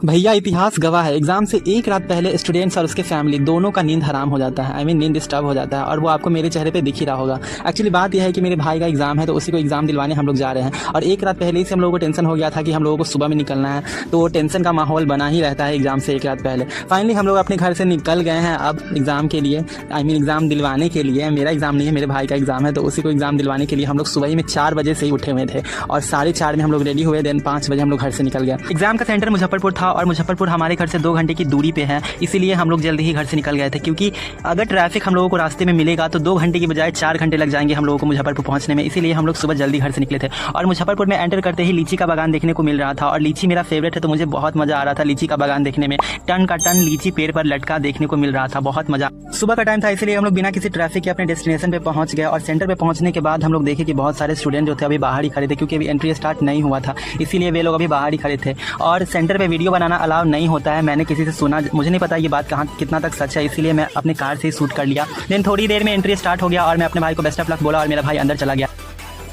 भैया इतिहास गवाह है, एग्जाम से एक रात पहले स्टूडेंट्स और उसके फैमिली दोनों का नींद हराम हो जाता है। नींद डिस्टर्ब हो जाता है और वो आपको मेरे चेहरे पे दिख ही रहा होगा। एक्चुअली बात यह है कि मेरे भाई का एग्जाम है, तो उसी को एग्जाम दिलवाने हम लोग जा रहे हैं। और एक रात पहले ही से हम लोगों को टेंशन हो गया था कि हम लोगों को सुबह में निकलना है, तो टेंशन का माहौल बना ही रहता है एग्जाम से एक रात पहले। फाइनली हम लोग अपने घर से निकल गए हैं अब एग्जाम के लिए, एग्जाम दिलवाने के लिए। मेरा एग्जाम नहीं है, मेरे भाई का एग्जाम है, तो उसी को एग्जाम दिलवाने के लिए हम लोग सुबह में 4 बजे से ही उठे हुए थे और 4:30 में हम लोग रेडी हुए। देन 5 बजे हम लोग घर से निकल गए। एग्जाम का सेंटर मुजफ्फरपुर था और मुजफ्फरपुर हमारे घर से 2 घंटे की दूरी पे है, इसीलिए हम लोग जल्दी ही घर से निकल गए थे। क्योंकि अगर ट्रैफिक हम लोगों को रास्ते में मिलेगा तो 2 घंटे की बजाय 4 घंटे लग जाएंगे हम लोगों को मुजफ्फरपुर पहुंचने में, इसीलिए हम लोग सुबह जल्दी घर से निकले थे। और मुजफ्फरपुर में एंटर करते ही लीची का बागान देखने को मिल रहा था और लीची मेरा फेवरेट है, तो मुझे बहुत मजा आ रहा था लीची का बागान देखने में। टन का टन लीची पेड़ पर लटका देखने को मिल रहा था, बहुत मजा। सुबह का टाइम था, इसलिए हम लोग बिना किसी ट्रैफिक के अपने डेस्टिनेशन पे पहुंच गए। और सेंटर पे पहुंचने के बाद हम लोग देखे कि बहुत सारे स्टूडेंट जो थे अभी बाहर ही खड़े थे, क्योंकि अभी एंट्री स्टार्ट नहीं हुआ था, इसीलिए वे लोग अभी बाहर ही खड़े थे। और सेंटर पे वीडियो बनाना अलाउ नहीं होता है, मैंने किसी से सुना, मुझे नहीं पता ये बात कहाँ कितना तक सच है, इसीलिए मैं अपने कार से ही शूट कर लिया। देन थोड़ी देर में एंट्री स्टार्ट हो गया और मैं अपने भाई को बेस्ट ऑफ लक बोला और मेरा भाई अंदर चला गया।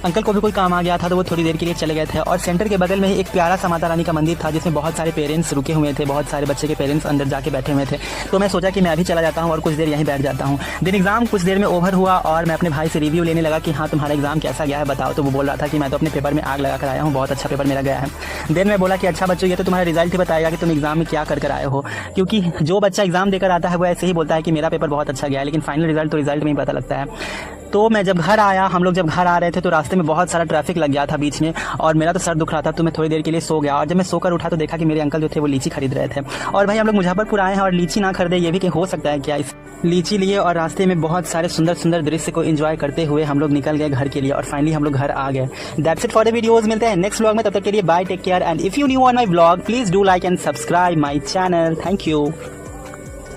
अंकल को भी कोई काम आ गया था, तो वो थोड़ी देर के लिए चले गए थे। और सेंटर के बगल में ही एक प्यारा सा माता रानी का मंदिर था, जिसमें बहुत सारे पेरेंट्स रुके हुए थे, बहुत सारे बच्चे के पेरेंट्स अंदर जाके बैठे हुए थे। तो मैं सोचा कि मैं अभी चला जाता हूँ और कुछ देर यहीं बैठ जाता हूँ। देन एग्जाम कुछ देर में ओवर हुआ और मैं अपने भाई से रिव्यू लेने लगा कि हाँ तुम्हारा एग्जाम कैसा गया है बताओ। तो वो बोल रहा था कि मैं तो अपने पेपर में आग लगा कर आया हूँ, बहुत अच्छा पेपर मेरा गया है। देन मैं बोला कि अच्छा बच्चों, ये तो तुम्हारा रिजल्ट ही बताएगा कि तुम एग्जाम में क्या कर आए हो, क्योंकि जो बच्चा एग्जाम देकर आता है वो ऐसे ही बोलता है कि मेरा पेपर बहुत अच्छा गया है, लेकिन फाइनल रिजल्ट तो रिजल्ट में ही पता लगता है। तो मैं जब घर आया, हम लोग जब घर आ रहे थे तो रास्ते में बहुत सारा ट्रैफिक लग गया था बीच में, और मेरा तो सर दुख रहा था, तो मैं थोड़ी देर के लिए सो गया। और जब मैं सोकर उठा तो देखा कि मेरे अंकल जो थे वो लीची खरीद रहे थे। और भाई हम लोग मुजफ्फरपुर आए हैं और लीची ना खरीदे, ये भी कि हो सकता है क्या। इस लीची लिए और रास्ते में बहुत सारे सुंदर सुंदर दृश्य को एंजॉय करते हुए हम लोग निकल गए घर के लिए और फाइनली हम लोग घर आ गए। That's it for the videos, मिलते हैं नेक्स्ट व्लॉग में, तब तक के लिए bye, take care, and if you new on my vlog please do like and subscribe my channel. Thank you.